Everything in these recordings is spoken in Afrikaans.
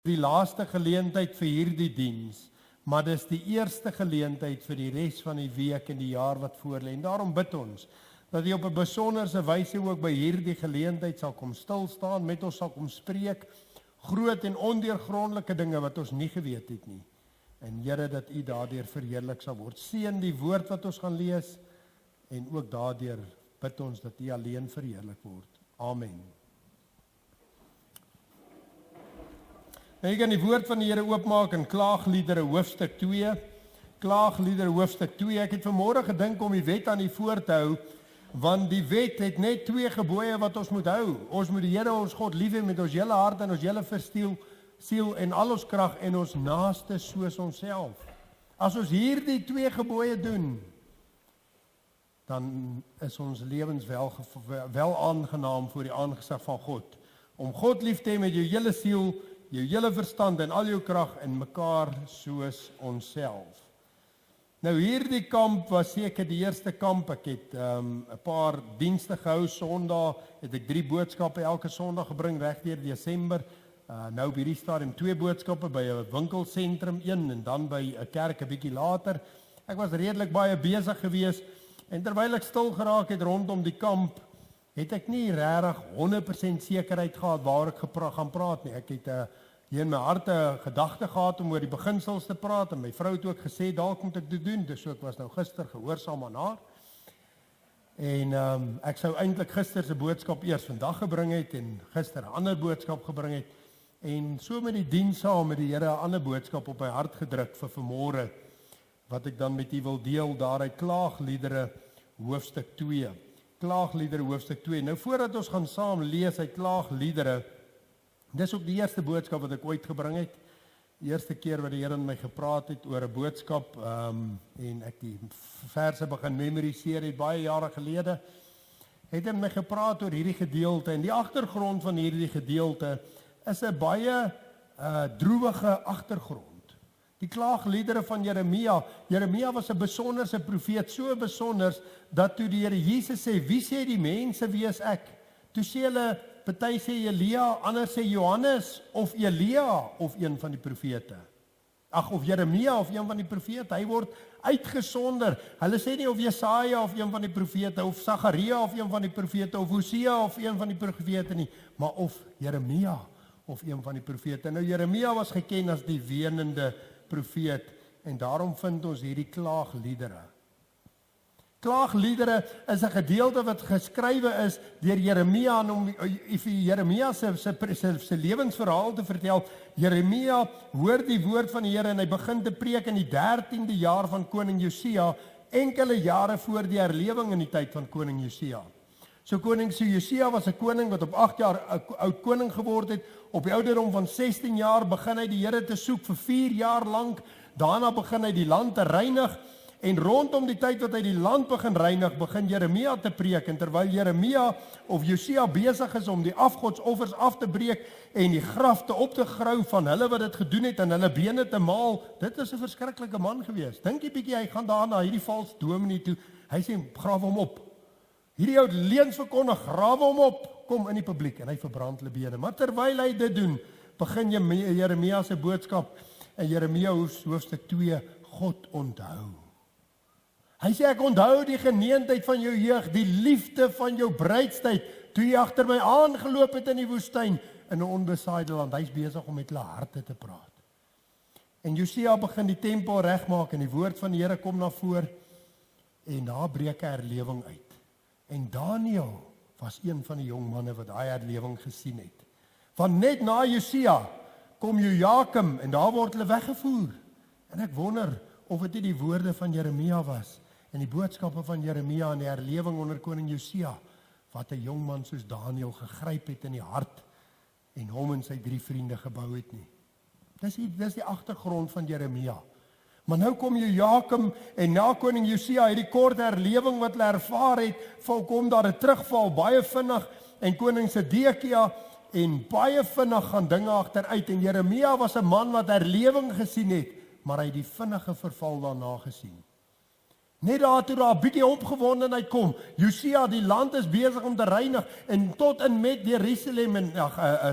die laaste geleentheid vir hierdie diens, maar dis die eerste geleentheid vir die res van die week en die jaar wat voorlê. En daarom bid ons, dat U op 'n besonderse wyse ook by hierdie geleentheid sal kom stil staan, met ons sal kom spreek, groot en ondeurgrondelike dinge wat ons nie geweet het nie. En Here, dat U daardeur verheerlik sal word. Seën die woord wat ons gaan lees, en ook daardeur bid ons dat U alleen verheerlik word. Amen. Nou, jy kan die woord van die Here oopmaak in Klaagliedere hoofstuk 2. Klaagliedere hoofstuk 2. Ek het vanmôre gedink om die wet aan U voor te hou, want die wet het net 2 gebooie wat ons moet hou. Ons moet die Here ons God lief hê met ons hele hart en ons hele siel en al ons krag en ons naaste soos onsself. As ons hierdie 2 gebooie doen, dan is ons lewens wel aangenaam voor die aangesig van God. Om God lief te hê met jou hele siel, jou hele verstand en al jou krag en mekaar soos onsself. Nou hierdie kamp was seker die eerste kamp. Ek het 'n paar dienste gehou. Sondag het ek 3 boodskappe elke Sondag gebring reg deur Desember. Nou by hierdie stadium 2 boodskappe by 'n winkelsentrum 1 en dan by 'n kerk 'n bietjie later. Ek was redelik baie besig geweest en terwyl ek stil geraak het rondom die kamp, het ek nie regtig 100% sekerheid gehad waar ek gaan praat nie. Ek het hier in my hart 'n gedagte gehad om oor die beginsels te praat en my vrou het ook gesê dalk moet ek dit doen. Dus ek was nou gister gehoorsaam aan haar. En ek sou eintlik gister se boodskap eers vandag gebring het en gister 'n ander boodskap gebring het. En so met die diens saam met die Here 'n ander boodskap op my hart gedruk vir vanmôre wat ek dan met U wil deel daaruit Klaagliedere hoofstuk 2. Klaagliedere hoofstuk 2. Nou voordat ons gaan saam lees uit Klaagliedere, dis ook die eerste boodskap wat ek ooit gebring het. Die eerste keer wat die Here aan my gepraat het oor 'n boodskap en ek die verse begin memoriseer het baie jare gelede, het hy met my gepraat oor hierdie gedeelte en die agtergrond van hierdie gedeelte is 'n baie droewige agtergrond. Die Klaagliedere van Jeremia. Jeremia was 'n besonderse profeet, so besonders dat toe die Here Jesus sê, "Wie sê die mense wie is ek?" Toe sê hulle, party sê Elia, ander sê Johannes of Elia of een van die profete. Of Jeremia of een van die profete. Hy word uitgesonder. Hulle sê nie of Jesaja of een van die profete of Sagaria of een van die profete of Hosea of een van die profete nie, maar of Jeremia of een van die profete. Nou Jeremia was geken as die wenende profeet en daarom vind ons hierdie Klaagliedere. Klaagliedere is 'n gedeelte wat geskrywe is deur Jeremia om vir Jeremia se lewensverhaal te vertel. Jeremia hoor die woord van die Here en hy begin te preek in die 13de jaar van koning Josia, enkele jare voor die herlewing in die tyd van koning Josia. So koning Josia was 'n koning wat op 8 jaar oud koning geword het. Op die ouderdom van 16 jaar begin hy die Here te soek vir 4 jaar lank. Daarna begin hy die land te reinig. En rondom die tyd wat hy die land begin reinig, begin Jeremia te preek. En terwyl Jeremia of Josia besig is om die afgodsoffers af te breek en die grafte op te grou van hulle wat dit gedoen het en hulle bene te maal, dit is 'n verskriklike man gewees. Dink jy bietjie, hy gaan daar na hierdie vals dominee toe. Hy sê, grawe hom op. Hierdie ou leuns verkondig, grawe hom op. Kom in die publiek en hy verbrand hulle bene. Maar terwyl hy dit doen, begin Jeremia se boodskap in Jeremia hoofstuk 2, God onthou. Hy sê, ek onthou die geneentheid van jou jeug, die liefde van jou bruidstyd, toe jy agter my aangeloop het in die woestyn, in 'n onbesaaide land. Hy's besig om met hulle harte te praat. En Josia begin die tempel regmaak en die woord van die Here kom na vore en daar breek 'n herlewing uit. En Daniël was een van die jong manne wat daai herlewing gesien het. Van net na Josia kom Jojakim en daar word hulle weggevoer. En ek wonder of dit nie die woorde van Jeremia was en die boodskappe van Jeremia en die herlewing onder koning Josia wat 'n jong man soos Daniël gegryp het in die hart en hom en sy 3 vriende gebou het nie. Dis die agtergrond van Jeremia. Maar nou kom Jojakim en na koning Josia het die kort herlewing wat hulle ervaar het, kom daar 'n terugval baie vinnig en koning Sedekia en baie vinnig gaan dinge agteruit en Jeremia was 'n man wat herlewing gesien het, maar hy het die vinnige verval daarna gesien. Net daar toe daar 'n bietjie opgewondenheid kom. Josia, die land is besig om te reinig en tot en met Jerusalem en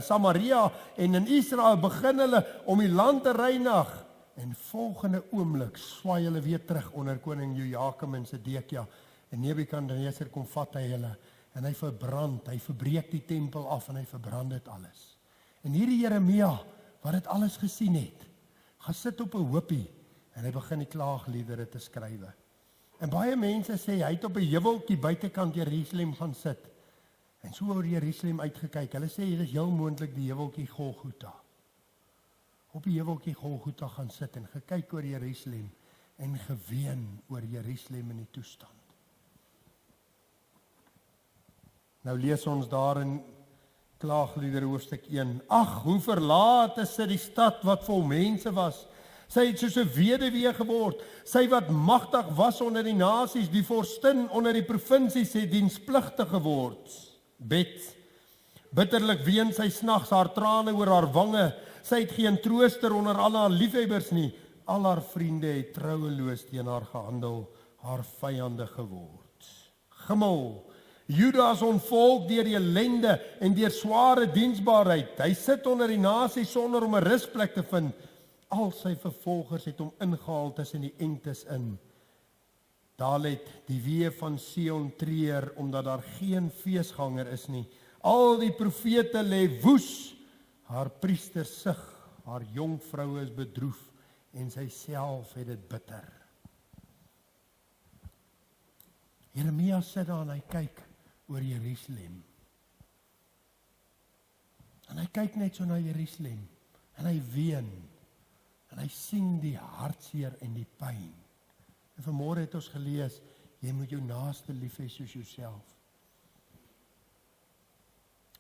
Samaria en in Israel begin hulle om die land te reinig. En volgende oomblik swaai hulle weer terug onder koning Jojakim en Sedekia. En Nebukadneser kom vat hy hulle en hy verbreek die tempel af en hy verbrand dit alles. En hierdie Jeremia wat dit alles gesien het, gaan sit op 'n hoopie en hy begin die klaagliedere te skrywe. En baie mense sê hy het op 'n heuweltjie buitekant Jerusalem gaan sit. En so oor Jerusalem uitgekyk. Hulle sê dit is heel moontlik die heuweltjie Golgotha. Op die heuweltjie Golgotha gaan sit en gekyk oor Jerusalem en geween oor Jerusalem in die toestand. Nou lees ons daar in Klaagliedere hoofstuk 1. Ag, hoe verlaat is die stad wat vol mense was. Sy het soos 'n weduwee geword. Sy wat magtig was onder die nasies, die vorstin onder die provinsies het dienspligtig geword. Bitterlik ween sy snags, haar trane oor haar wange. Sy het geen trooster onder al haar liefhebbers nie. Al haar vriende het troueloos teen haar gehandel, haar vyande geword. Gimmel, Juda is ontvolk deur die ellende en deur sware diensbaarheid. Hy sit onder die nasies sonder om 'n rusplek te vind. Al sy vervolgers het hom ingehaal tussen die engtes in. Daar het die weë van Sion treur, omdat daar geen feesganger is nie. Al die profete lê woes, haar priesters sug, haar jong vroue is bedroef, en sy self het dit bitter. Jeremia sit daar en hy kyk oor Jerusalem. En hy kyk net so na Jerusalem, en hy ween, en hy sien die hartseer en die pyn. En vanmôre het ons gelees, jy moet jou naaste lief hê soos jouself.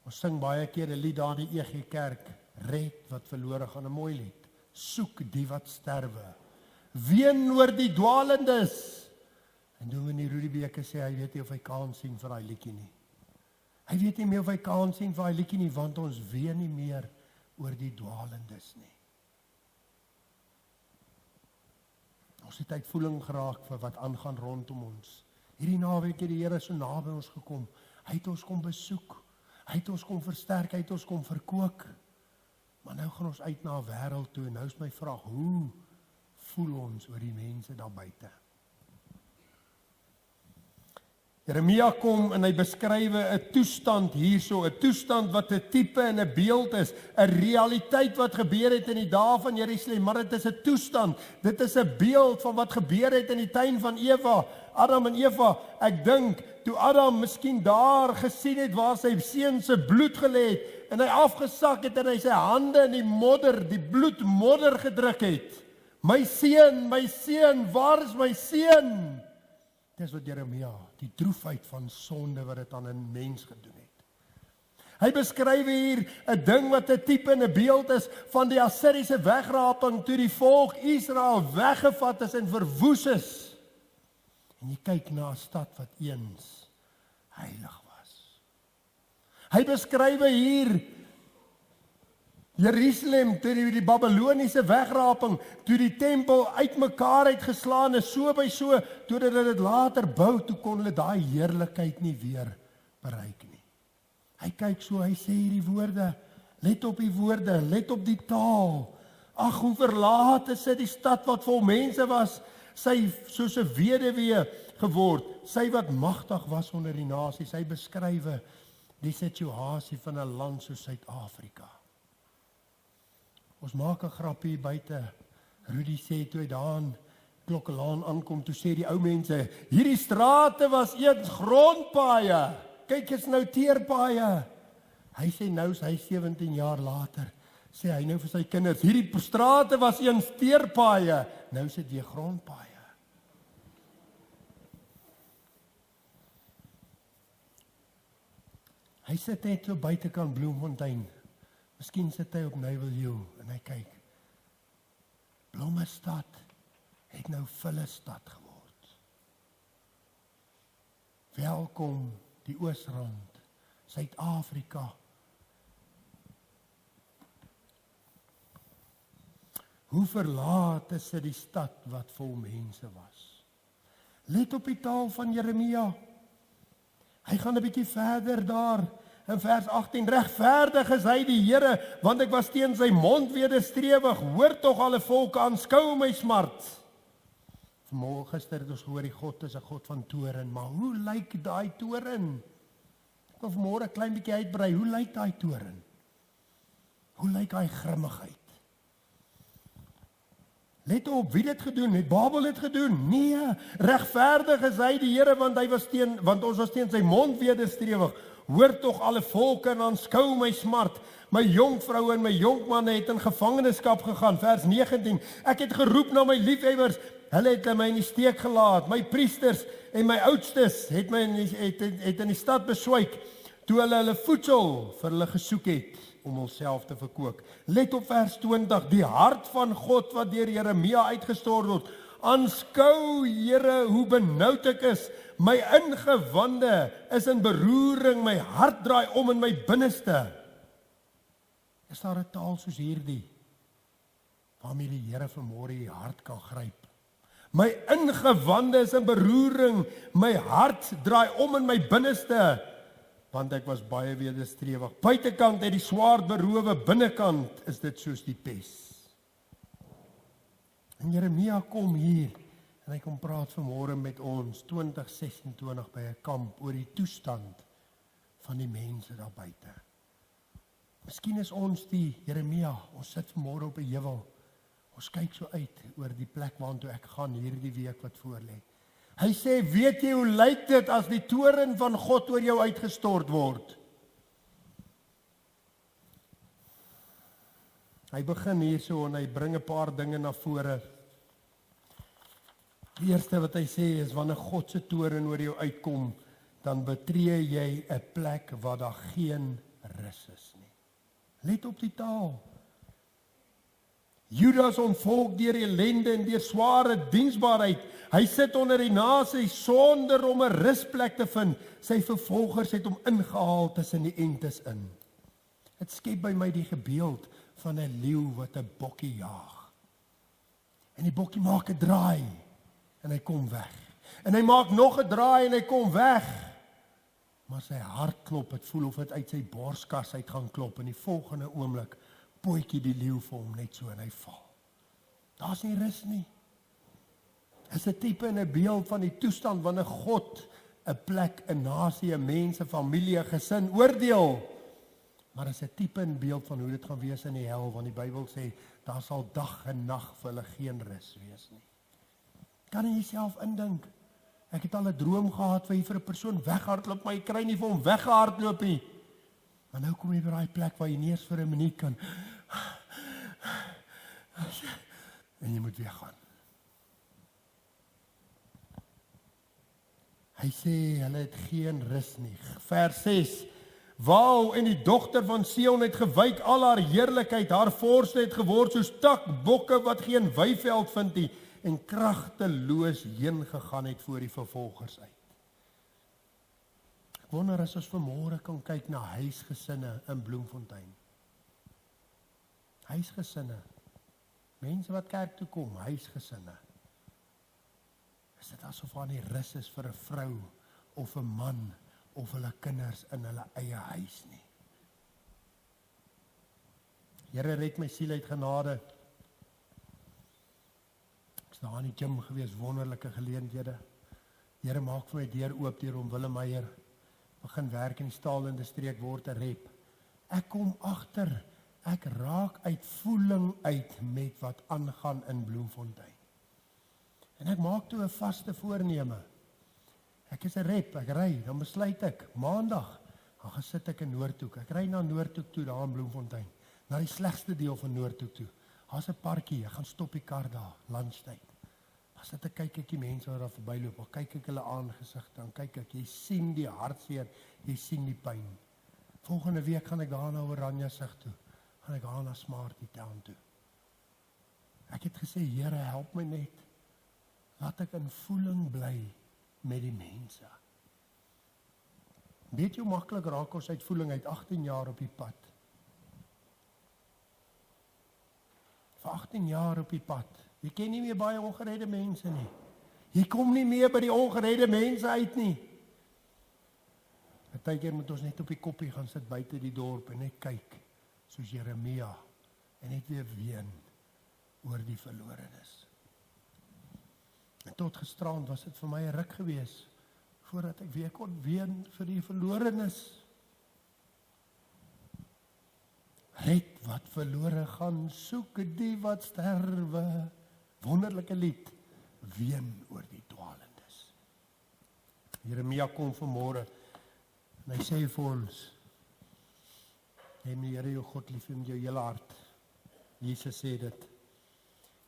Ons sing baie keer 'n lied daar in die EG Kerk, red wat verlore gaan, 'n mooi lied. Soek die wat sterwe. Ween oor die dwalendes. En Dominee Rudibeke sê hy weet nie of hy kans sien vir daai liedjie nie. Hy weet nie meer of hy kans sien vir daai liedjie nie, want ons ween nie meer oor die dwalendes nie. Ons het uitvoering geraak vir wat aangaan rondom ons. Hierdie naweek het die Here so naby ons gekom. Hy het ons kom besoek. Hy het ons kom versterk, hy het ons kom verkoop. Maar nou gaan ons uit na 'n wêreld toe en nou is my vraag, hoe voel ons oor die mense daar buite? Jeremia kom en hy beskryf 'n toestand hierso, 'n toestand wat 'n tipe en 'n beeld is, 'n realiteit wat gebeur het in die dae van Jerusalem, maar dit is 'n toestand. Dit is 'n beeld van wat gebeur het in die tuin van Eva, Adam en Eva. Ek dink toe Adam miskien daar gesien het waar sy seun se bloed gelê het en hy afgesak het en hy sy hande in die modder, die bloedmodder gedruk het. My seun, waar is my seun? Dis wat Jeremia, die droefheid van sonde wat dit aan 'n mens gedoen het. Hy beskryf hier 'n ding wat 'n tipe en 'n beeld is van die Assiriese wegraping toe die volk Israel weggevat is en verwoes is. En jy kyk na 'n stad wat eens heilig was. Hy beskryf hier Jerusalem toe die Babiloniese wegraping, toe die tempel uitmekaar uitgeslaan is, so by so, toe dit later bou, toe kon hulle daai heerlikheid nie weer bereik nie. Hy kyk so, hy sê hierdie woorde, let op die woorde, let op die taal. Ag, hoe verlaat is die stad wat vol mense was, sy soos 'n weduwee geword, sy wat magtig was onder die nasies. Hy beskryf die situasie van 'n land soos Suid-Afrika. Ons maak 'n grapie buite. Rudy sê toe hy daar Klokkelaan aankom, toe sê die ou mense, hierdie strate was eens grondpaaie. Kyk, is nou teerpaaie. Hy sê nou is hy 17 jaar later, sê hy nou vir sy kinders, hierdie strate was eens teerpaaie, nou is dit weer grondpaaie. Hy sit net so buitekant Bloemfontein. Miskien sit hy op Nywyl en hy kyk. Blommestad het nou Vullestad geword. Welkom die Oosrand, Suid-Afrika. Hoe verlaat is die stad wat vol mense was. Let op die taal van Jeremia. Hy gaan 'n bietjie verder daar in vers 18. Regverdig is hy die Here, want ek was teen sy mond wederstrewig. Hoor tog alle volke, aanskou my smart. Vanmôre gister het ons gehoor die God is 'n God van toren, maar hoe lyk daai toren? Ek wil vanmôre 'n klein bietjie uitbrei. Hoe lyk daai toren? Hoe lyk daai grimmigheid? Let op, wie dit gedoen het? Babel het gedoen. Nee, regverdig is hy die Here, want ons was teen sy mond wederstrewig. Hoor tog alle volke en aanskou my smart. My jonkvroue en my jonkmanne het in gevangenskap gegaan. Vers 19. Ek het geroep na my liefhebbers. Hulle het my in die steek gelaat. My priesters en my oudstes het my in die stad beswyk toe hulle voedsel vir hulle gesoek het om homself te verkoop. Let op vers 20. Die hart van God wat deur Jeremia uitgestort word. Aanskou, Here, hoe benoud ek is. My ingewande is in beroering, my hart draai om in my binneste. Is daar 'n taal soos hierdie waarmee die Here vanmôre die hart kan gryp? My ingewande is in beroering, my hart draai om in my binneste, want ek was baie wederstrewig. Buitekant het die swaard berowe, binnekant is dit soos die pes. En Jeremia kom hier en hy kom praat vanmôre met ons 2026 by 'n kamp oor die toestand van die mense daar buite. Miskien is ons die Jeremia, ons sit vanmôre op 'n heuwel. Ons kyk so uit oor die plek waartoe ek gaan hierdie week wat voorlê. Hy sê, weet jy hoe lyk dit as die toren van God oor jou uitgestort word? Hy begin hierso en hy bring 'n paar dinge na vore. Die eerste wat hy sê is, wanneer God se toren oor jou uitkom, dan betree jy 'n plek waar daar geen rus is nie. Let op die taal. Judas ontvolk deur ellende en deur sware diensbaarheid. Hy sit onder die nasies sonder om 'n rusplek te vind. Sy vervolgers het hom ingehaal tussen die entes in. Dit skep by my die gebeeld van 'n leeu wat 'n bokkie jaag. En die bokkie maak 'n draai en hy kom weg. En hy maak nog 'n draai en hy kom weg. Maar sy hart klop, dit voel of dit uit sy borskas uit gaan klop en die volgende oomblik pootjie die leeu vir hom net so en hy val. Daar's nie rus nie. Is 'n tipe en 'n beeld van die toestand wanneer God 'n plek, 'n nasie, 'n mens, 'n familie, 'n gesin oordeel. Maar is 'n tipe en beeld van hoe dit gaan wees in die hel, want die Bybel sê daar sal dag en nag vir hulle geen rus wees nie. Kan jy jouself indink? Ek het al 'n droom gehad waar jy vir 'n persoon weghardloop, maar jy kry nie vir hom weggehardloop nie. Maar nou kom jy by daai plek waar jy nie eens vir 'n minuut kan en jy moet weer gaan. Hy sê hulle het geen rus nie. Vers 6. Wau, en die dogter van Sion het gewyk, al haar heerlikheid, haar vorste het geword soos takbokke wat geen weiveld vind nie en kragteloos heen gegaan het voor die vervolgers uit. Ek wonder as ons vanmôre kan kyk na huisgesinne in Bloemfontein. Huisgesinne. Mense wat kerk toe kom, huisgesinne. Is dit asof daar nie rus is vir 'n vrou of 'n man of hulle kinders in hulle eie huis nie. Here, red my siel uit genade. Ek's daar in die gym gewees, wonderlike geleenthede. Here, maak vir my deur oop deur om Willem Meyer begin werk in die staalindustrie, ek word 'n rep. Ek kom agter, ek raak uit voeling uit met wat aangaan in Bloemfontein. En ek maak toe 'n vaste voorneme. Ek is 'n rep, ek ry, dan besluit ek, maandag, dan gesit ek in Noordhoek. Ek ry na Noordhoek toe, daar in Bloemfontein, na die slegste deel van Noordhoek toe. Daar's 'n parkie, ek gaan stop die kar daar, lunchtyd. Dan sit ek, kyk ek die mense wat daar verbyloop, dan kyk ek hulle aangesig, dan kyk ek, jy sien die hartseer, jy sien die pyn. Volgende week gaan ek daar na Oranjezig toe, gaan ek daar na Smarty Town toe. Ek het gesê, Here, help my net, laat ek in voeling bly met die mense. Weet jy hoe maklik raak ons uit voeling uit 18 jaar op die pad? Vir 18 jaar op die pad. Jy ken nie meer baie ongeredde mense nie. Jy kom nie meer by die ongeredde mense uit nie. Partykeer moet ons net op die koppie gaan sit buite die dorp en net kyk, soos Jeremia, en net weer ween oor die verlorenes. En tot gisterand was dit vir my 'n ruk gewees, voordat ek weer kon ween vir die verlorenes. Red wat verlore gaan, soek die wat sterwe. Wonderlike lied, ween oor die dwalendes. Jeremia kom vanmôre, en hy sê vir ons, neem die Here jou God lief met jou hele hart. Jesus sê dit,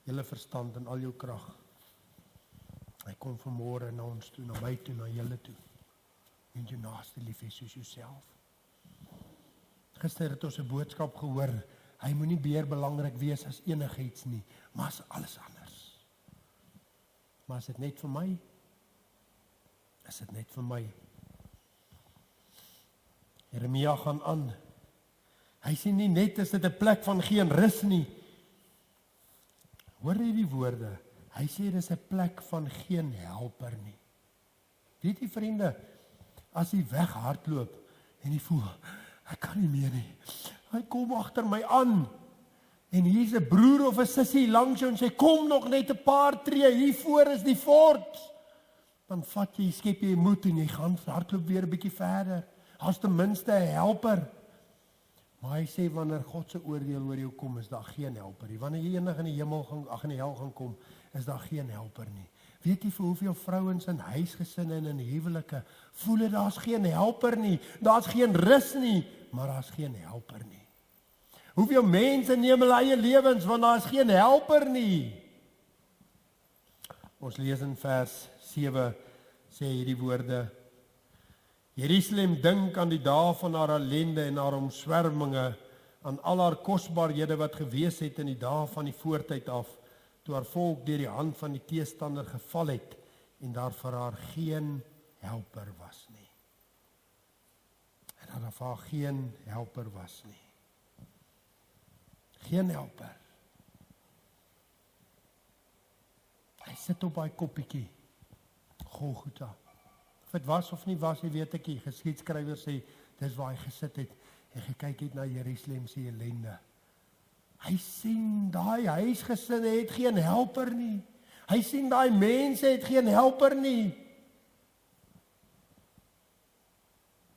hele verstand en al jou krag. Hy kom vanmôre na ons toe, na my toe, na julle toe. En jou naaste lief hê soos jouself. Gister het ons 'n boodskap gehoor, hy moenie meer belangrik wees as enigiets nie, maar as alles anders. Maar is dit net vir my? Is dit net vir my? Jeremia gaan aan. Hy sê nie net is dit 'n plek van geen rus nie. Hoor jy die woorde? Hy sê dis 'n plek van geen helper nie. Weet jy vriende, as jy weghardloop en jy voel, ek kan nie meer nie. Hy kom agter my aan. En hier's 'n broer of 'n sussie langs jou en sê kom nog net 'n paar tree, hier voor is die fort. Dan vat jy, skep jy moed en jy gaan hardloop weer 'n bietjie verder. As ten minste 'n helper. Maar hy sê wanneer God se oordeel oor jou kom, is daar geen helper nie. Wanneer jy eendag in die hemel gaan, in die hel gaan kom, is daar geen helper nie. Weet jy vir hoeveel vrouens in huisgesinne en in huwelike voel dit daar's geen helper nie, daar's geen rus nie, maar daar's geen helper nie. Hoeveel mense neem hulle eie lewens want daar's geen helper nie. Ons lees in vers 7 sê hierdie woorde: Jerusalem dink aan die dae van haar ellende en haar omswerminge, aan al haar kosbarehede wat gewees het in die dae van die voortyd af, toe haar volk deur die hand van die teestander geval het en daar vir haar geen helper was nie. En dat daar vir haar geen helper was nie. Geen helper. Hy sit op daai koppietjie. Golgotha. Of dit was of nie was, jy weet ek nie. Geskiedskrywer sê dis waar hy gesit het en gekyk het na Jerusalem se ellende. Hy sien daai huisgesinne het geen helper nie. Hy sien daai mense het geen helper nie.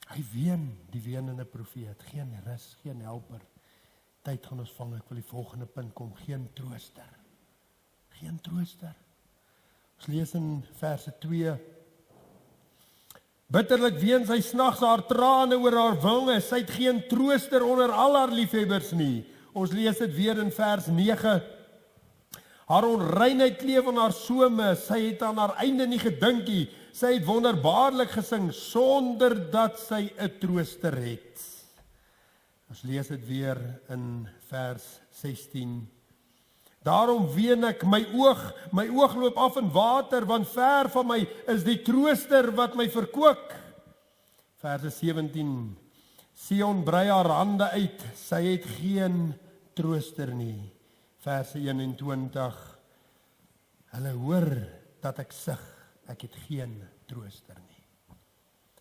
Hy ween, die weenende profeet, geen rus, geen helper. Tyd gaan ons vang, ek wil die volgende punt kom, geen trooster. Geen trooster. Ons lees in verse 2. Bitterlik ween sy snags haar trane oor haar wange, sy het geen trooster onder al haar liefhebbers nie. Ons lees dit weer in vers 9. Haar onreinheid kleef aan haar some, sy het aan haar einde nie gedink nie. Sy het wonderbaarlik gesing sonder dat sy 'n trooster het. Ons lees dit weer in vers 16. Daarom ween ek, my oog loop af in water, want ver van my is die trooster wat my verkoop. Vers 17. Sion brei haar hande uit, sy het geen trooster nie. Vers 21. Hulle hoor dat ek sug, ek het geen trooster nie.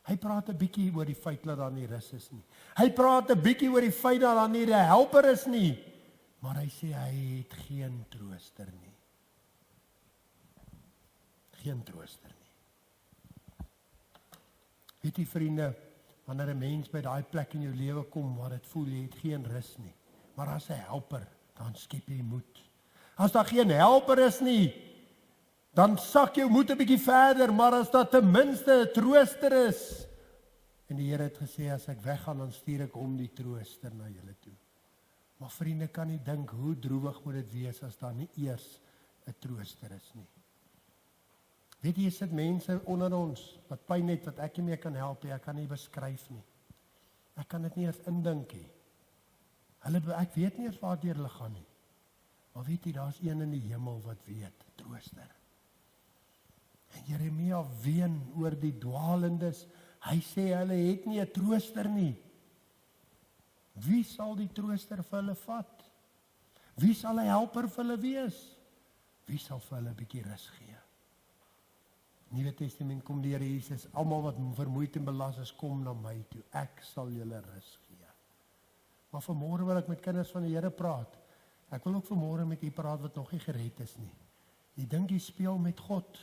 Hy praat 'n bietjie oor die feit dat daar nie rus is nie. Hy praat 'n bietjie oor die feit dat daar nie 'n helper is nie. Maar hy sê hy het geen trooster nie. Geen trooster nie. Weet jy vriende, wanneer 'n mens by daai plek in jou lewe kom waar dit voel jy het geen rus nie, maar as 'n helper, dan skep jy moed. As daar geen helper is nie, dan sak jou moed 'n bietjie verder, maar as daar ten minste 'n trooster is. En die Here het gesê as ek weggaan, dan stuur ek hom die trooster na julle toe. Maar vriende, kan nie dink hoe droewig moet dit wees as daar nie eers 'n trooster is nie. Weet jy, sit mense onder ons wat pyn het wat ek nie meer kan help nie, ek kan nie beskryf nie. Ek kan dit nie eens indink nie. Ek weet nie eens waartoe hulle gaan nie. Maar weet jy, daar's een in die hemel wat weet, trooster. En Jeremia ween oor die dwalendes. Hy sê hulle het nie 'n trooster nie. Wie sal die trooster vir hulle vat? Wie sal 'n helper vir hulle wees? Wie sal vir hulle 'n bietjie rus gee? Nuwe Testament kom die Here Jesus, almal wat vermoeid en belas is, kom na my toe, ek sal julle rus gee. Maar vanmôre wil ek met kinders van die Here praat. Ek wil ook vanmôre met u praat wat nog nie gered is nie. Jy dink jy speel met God.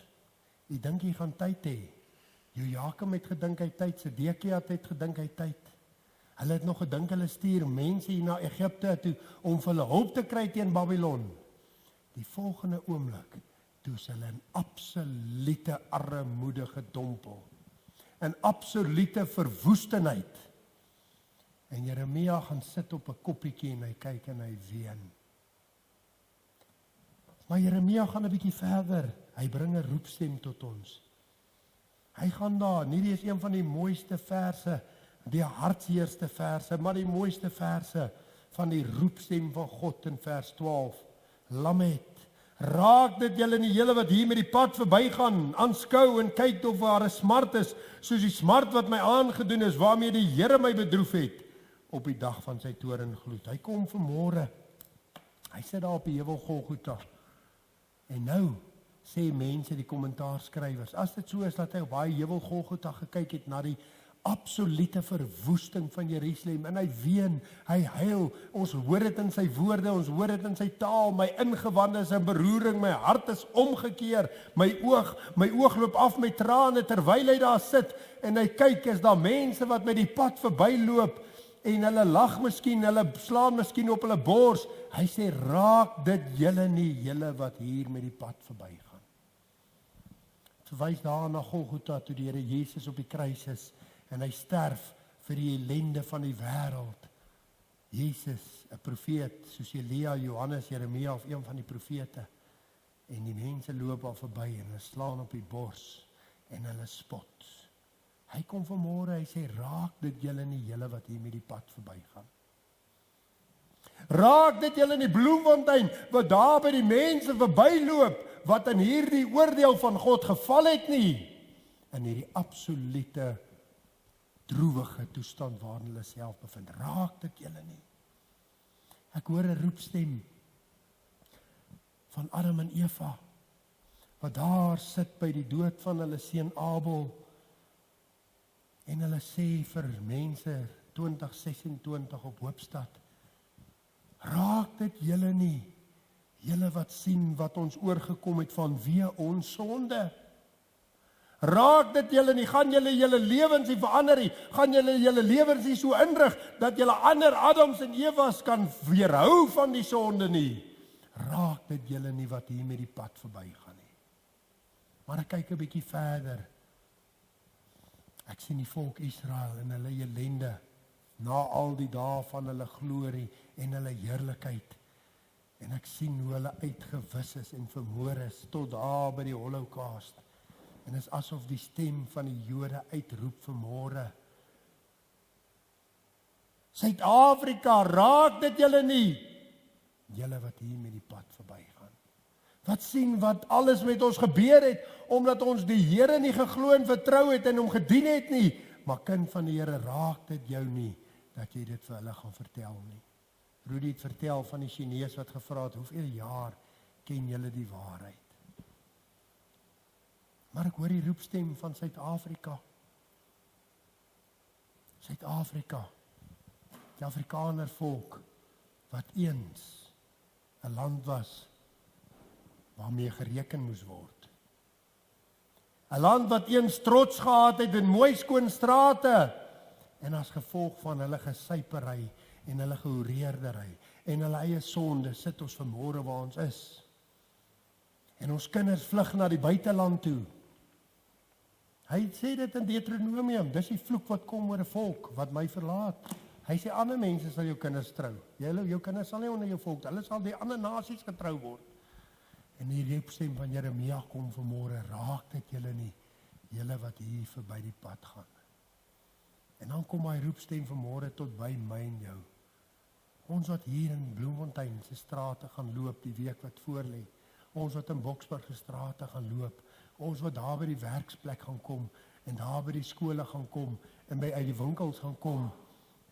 Jy dink jy gaan tyd hê. Jojakim het gedink hy tyd, Sedekia het gedink hy tyd. Hulle het nog gedink hulle stuur mense hier na Egipte toe om vir hulle hulp te kry teen Babylon. Die volgende oomblik toe is hulle in absolute armoede gedompel. In absolute verwoestenheid. En Jeremia gaan sit op 'n koppietjie en hy kyk en hy ween. Maar Jeremia gaan 'n bietjie verder. Hy bring 'n roepstem tot ons. Hy gaan daar, hierdie is een van die mooiste verse, die hartseerste verse, maar die mooiste verse van die roepstem van God in vers 12. Lamet, raak dit julle nie julle wat hier met die pad verbygaan, aanskou en kyk of daar 'n smart is, soos die smart wat my aangedoen is, waarmee die Here my bedroef het, op die dag van sy toorngloed. Hy kom vanmôre, hy sit daar op die heuwel Golgotha, en nou sê mense, die kommentaarskrywers, as dit so is dat hy op baie heuwel Golgotha gekyk het na die absolute verwoesting van Jerusalem, en hy ween, hy huil, ons hoor dit in sy woorde, ons hoor dit in sy taal, my ingewande is in beroering, my hart is omgekeer, my oog loop af met trane, terwyl hy daar sit, en hy kyk, is daar mense wat met die pad verbyloop, en hulle lag miskien, hulle slaan miskien op hulle bors, hy sê, raak dit julle nie, julle wat hier met die pad verbygaan. Verwys daar na Golgotha, toe die Here Jesus op die kruis is, en hy sterf vir die ellende van die wêreld. Jesus, 'n profeet, soos Elia, Johannes, Jeremia of een van die profete. En die mense loop al verby en hulle slaan op die bors en hulle spot. Hy kom vanmôre, hy sê, raak dit julle nie, julle wat hier met die pad verbygaan. Raak dit julle nie Bloemfontein, wat daar by die mense verbyloop, wat in hierdie oordeel van God geval het nie, in hierdie absolute droewige toestand waarin hulle self bevind. Raak dit julle nie. Ek hoor 'n roepstem van Adam en Eva, wat daar sit by die dood van hulle seun Abel, en hulle sê vir mense 2026 op Hoopstad, raak dit julle nie, julle wat sien wat ons oorgekom het vanweë ons sonde. Raak dit julle nie, gaan julle lewens nie verander nie, gaan julle lewens nie so inrig, dat julle ander Adams en Evas kan weerhou van die sonde nie. Raak dit julle nie wat hier met die pad verbygaan nie. Maar ek kyk 'n bietjie verder. Ek sien die volk Israel en hulle ellende, na al die dae van hulle glorie en hulle heerlikheid. En ek sien hoe hulle uitgewis is en vermoor is, tot daar by die Holocaust. En is asof die stem van die Jode uitroep vanmôre. Suid-Afrika, raak dit julle nie, julle wat hier met die pad verbygaan. Wat sien wat alles met ons gebeur het, omdat ons die Here nie geglo en vertrou het en hom gedien het nie. Maar kind van die Here, raak dit jou nie, dat jy dit vir hulle gaan vertel nie. Rudy het vertel van die Chinees wat gevra het, hoeveel jaar ken julle die waarheid? Maar ek hoor die roepstem van Suid-Afrika. Suid-Afrika, die Afrikaner volk, wat eens 'n land was, waarmee gereken moes word. 'n Land wat eens trots gehad het in mooi skoon strate, en as gevolg van hulle gesypery, en hulle gehoreerdery, en hulle eie sonde, sit ons vanmôre waar ons is. En ons kinders vlug na die buiteland toe. Hy sê dit in Deuteronomium, dis die vloek wat kom oor 'n volk, wat my verlaat. Hy sê, ander mense sal jou kinders trou. Jou kinders sal nie onder jou volk, hulle sal die ander nasies getrou word. En die roepstem van Jeremia kom vanmôre, raak dit julle nie, julle wat hier verby die pad gaan. En dan kom hy roepstem vanmôre tot by my en jou. Ons wat hier in Bloemfontein se strate gaan loop die week wat voorlê. Ons wat in Boksburg se strate gaan loop. Ons wat daar by die werksplek gaan kom en daar by die skole gaan kom en by uit die winkels gaan kom.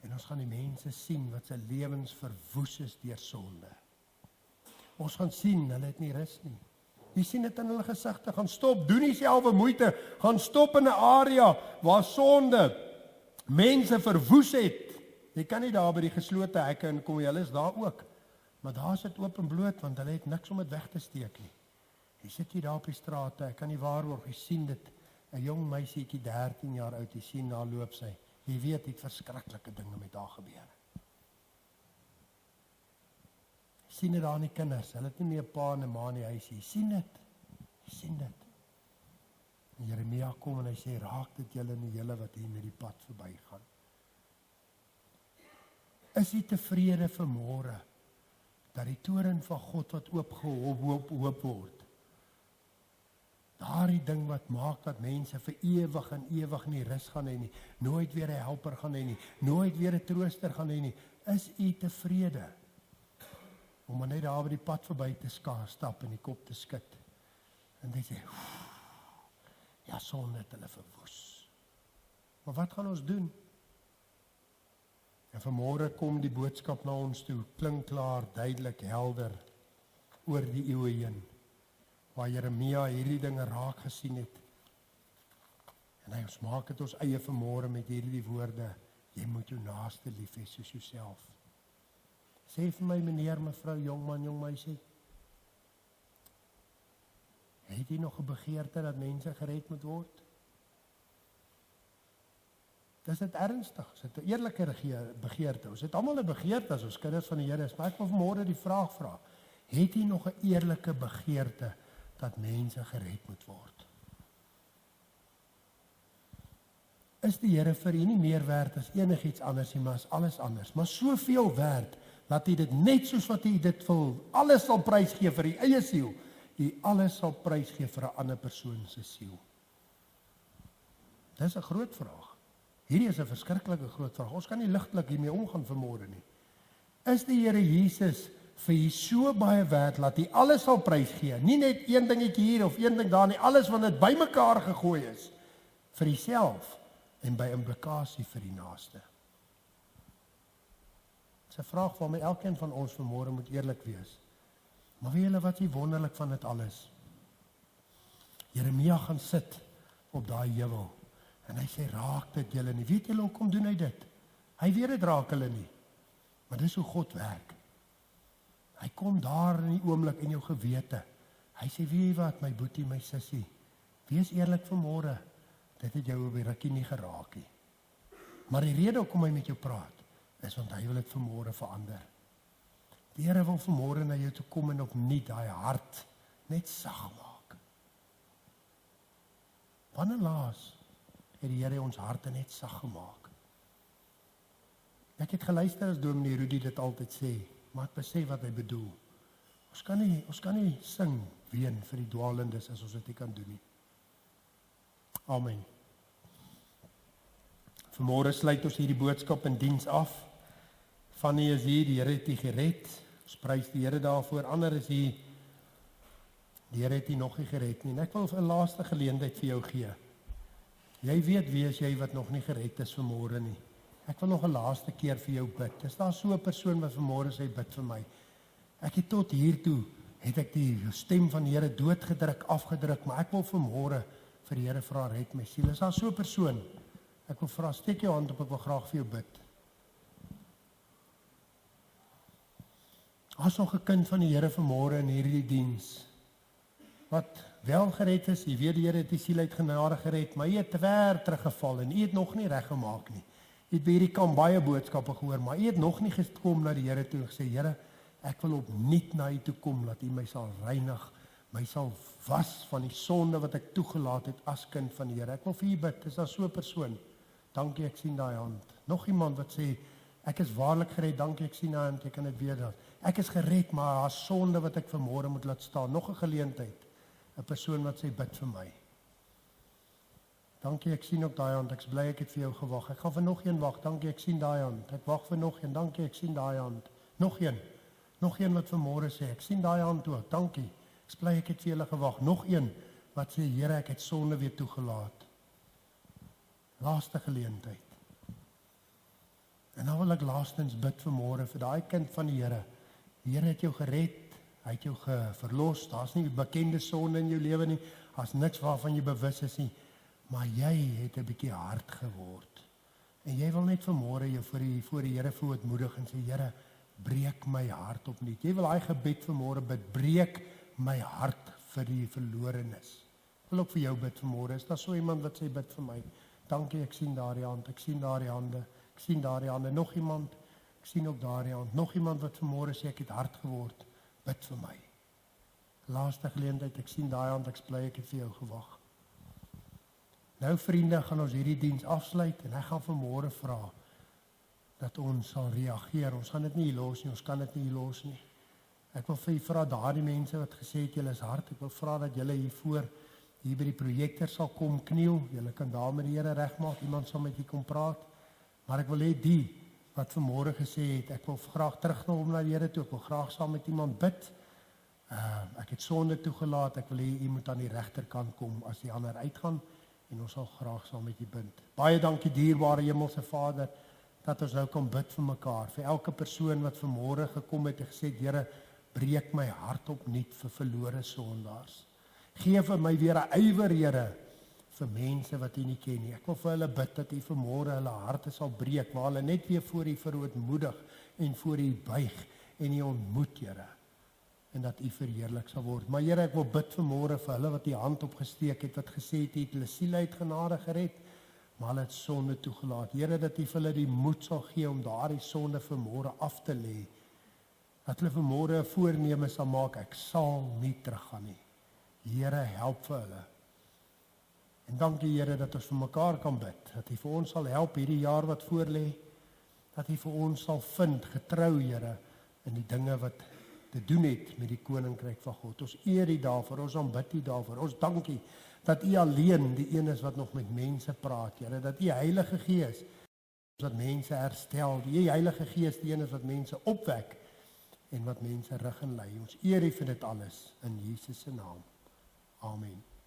En ons gaan die mense sien wat se lewens verwoes is deur sonde. Ons gaan sien, hulle het nie rus nie. Jy sien dit in hulle gesigte, gaan stop, doen dieselfde moeite, gaan stop in 'n area waar sonde mense verwoes het. Jy kan nie daar by die geslote hekke inkom, hulle is daar ook. Maar daar is dit oop en bloot, want hulle het niks om dit weg te steek nie. Jy sit hier daar op die strate, ek kan nie waarborg, jy sien dit, 'n jong meisietjie 13 jaar oud, jy sien daar loop sy. Jy weet, het verskriklike dinge met haar gebeur. Jy sien dit daar aan die kinders, hulle het nie meer 'n pa en 'n ma in die huis, jy sien dit. Jy sien dit. En Jeremia kom en hy sê, raak dit julle en julle wat hier met die pad verbygaan. Is jy tevrede vanmôre dat die toren van God wat oop word, daardie ding wat maak dat mense vir ewig en ewig nie rus gaan hê nie, nooit weer 'n helper gaan hê nie, nooit weer 'n trooster gaan hê nie, is jy tevrede om net daar by die pad verby te stap en die kop te skud en jy sê, ja, sonde het hulle verwoes. Maar wat gaan ons doen? En vanmôre kom die boodskap na ons toe, klink klaar, duidelik, helder, oor die eeue heen, waar Jeremia hierdie dinge raak gesien het. En hy ons maak dit ons eie vanmôre met hierdie woorde, jy moet jou naaste lief hê soos jouself. Sê vir my, meneer, mevrou, jongman, jong meisie, het jy nog 'n begeerte dat mense gered moet word? Dis dit ernstig, is dit 'n eerlike begeerte. Ons het almal 'n begeerte as ons kinders van die Here is, maar ek wil vanmôre die vraag vra, het jy nog 'n eerlike begeerte dat mense gered moet word? Is die Here vir u nie meer werd as enigiets anders nie, maar as alles anders, maar soveel werd, dat hy dit net soos wat hy dit wil, alles sal prysgee vir die eie siel, hy alles sal prysgee vir 'n ander persoon se siel. Dis 'n groot vraag. Hierdie is 'n verskriklike groot vraag. Ons kan nie ligtelik hiermee omgaan vanmôre nie. Is die Here Jesus vir u so baie werd dat hy alles sal prysgee? Nie net een dingetjie hier of een ding daar nie, alles wat dit bymekaar gegooi is vir jouself en by implikasie vir die naaste. Dis 'n vraag waarmee elkeen van ons vanmôre moet eerlik wees. Maar weet julle wat hier wonderlik van dit alles? Jeremia gaan sit op daai heuwel en hy sê, raak dit julle nie. Weet julle hoekom doen hy dit? Hy weet dit raak hulle nie. Maar dis hoe God werk. Hy kom daar in die oomblik in jou gewete. Hy sê, weet jy wat, my boetie, my sussie, wees eerlik vanmôre, dit het jou op die rukkie nie geraak nie. Maar die rede hoekom hy met jou praat, is want hy wil dit vanmôre verander. Die Here wil vanmôre na jou toe kom en opnuut daai hart net sag maak. Wanneer laas het die Here ons harte net sag gemaak? Ek het geluister as Dominee Rudy dit altyd sê, maar ek besef wat hy bedoel. Ons kan nie sing ween vir die dwaalendes as ons dit nie kan doen nie. Amen. Vanmôre sluit ons hierdie boodskap in diens af. Fanny is hier, die Here het u gered. Ons prys die Here daarvoor. Ander is hier, die Here het u nog nie gered nie. En ek wil 'n laaste geleentheid vir jou gee. Jy weet wie is jy wat nog nie gered is vanmôre nie. Ek wil nog 'n laaste keer vir jou bid. Is daar so 'n persoon wat vanmôre sê bid vir my? Ek het tot hier toe het ek die stem van die Here doodgedruk, afgedruk, maar ek wil vanmôre vir die Here vra, red my siel. Is daar so 'n persoon? Ek wil vra, steek jou hand op, ek wil graag vir jou bid. As nog 'n kind van die Here vanmôre in hierdie diens, wat wel gered is, jy weet die Here het die siel uit genade gered, maar jy het ver teruggeval en jy het nog nie reggemaak nie. Jy het by hierdie kamp baie boodskappe gehoor, maar jy het nog nie gekom na die Here toe en gesê, Here, ek wil opnuut na U toe kom, dat U my sal reinig, my sal was van die sonde wat ek toegelaat het as kind van die Here. Ek wil vir U bid, is daar so 'n persoon? Dankie, ek sien daai hand. Nog iemand wat sê, ek is waarlik gered, dankie, ek sien daai hand, jy kan dit weer dan. Ek is gered, maar daar is sonde wat ek vanmôre moet laat staan. Nog 'n geleentheid. 'n Persoon wat sê, bid vir my. Dankie, ek sien ook daai hand, ek is bly ek het vir jou gewag. Ek gaan vir nog een wag, dankie, ek sien daai hand. Ek wag vir nog een, dankie, ek sien daai hand. Nog een wat vanmôre sê, ek sien daai hand ook, dankie. Ek is bly ek het vir julle gewag. Nog een wat sê, Here, ek het sonde weer toegelaat. Laaste geleentheid. En nou wil ek laastens bid vanmôre vir daai kind van die Here. Die Here het jou gered, Hy het jou verlos, daar's nie bekende sonde in jou lewe nie, daar's niks waarvan jy bewus is nie, maar jy het 'n bietjie hard geword. En jy wil net vanmôre jou voor die Here verootmoedig en sê, Here, breek my hart opnuut. Jy wil daai gebed vanmôre bid, breek my hart vir die verlorenes. Ek wil ook vir jou bid vanmôre. Is daar so iemand wat sê, bid vir my? Dankie, ek sien daardie hand, ek sien daardie hande, ek sien daardie hande. Nog iemand? Ek sien ook daardie hand. Nog iemand wat vanmôre sê, ek het hard geword, bid vir my. Laaste geleentheid, ek sien daai hand, ek bly ek het vir jou gewag. Nou vriende, gaan ons hierdie diens afsluit en ek gaan vanmôre vra dat ons sal reageer. Ons gaan dit nie hier los nie, ons kan dit nie hier los nie. Ek wil vir vra daardie mense wat gesê het julle is hard, ek wil vra dat julle hier by die projektor sal kom kniel. Julle kan daar met die Here regmaak, iemand sal met julle kom praat. Maar ek wil hê die wat vanmôre gesê het, ek wil graag terugkom na die Here toe, ek wil graag saam met iemand bid. Ek het sonde toegelaat, ek wil hê u moet aan die regterkant kom as die ander uitgaan en ons sal graag saam met u bid. Baie dankie dierbare Hemelse Vader dat ons nou kan bid vir mekaar. Vir elke persoon wat vanmôre gekom het en gesê, Here, breek my hart opnuut vir verlore sondaars. Gee vir my weer 'n ywer, Here, vir mense wat U nie ken nie. Ek wil vir hulle bid dat U vanmôre hulle harte sal breek, waar hulle net weer voor U verootmoedig en voor U buig en U ontmoet, Here. En dat U verheerlik sal word. Maar Here, ek wil bid vanmôre vir hulle wat U hand opgesteek het, wat gesê het U het hulle siele uit genade gered, maar hulle het sonde toegelaat. Here, dat U vir hulle die moed sal gee om daardie sonde vanmôre af te lê. Dat hulle vanmôre 'n voorneme sal maak, ek sal nie teruggaan nie. Here, help vir hulle. En dankie Here dat ons vir mekaar kan bid, dat U vir ons sal help hierdie jaar wat voorlê, dat U vir ons sal vind, getrou Here, in die dinge wat te doen het met die koninkryk van God. Ons eer U daarvoor, ons aanbid U daarvoor. Ons dankie dat U alleen die een is wat nog met mense praat, Here, dat U Heilige Gees wat mense herstel, die Heilige Gees die een is wat mense opwek en wat mense rig en lei. Ons eer U vir dit alles in Jesus se naam. Amen.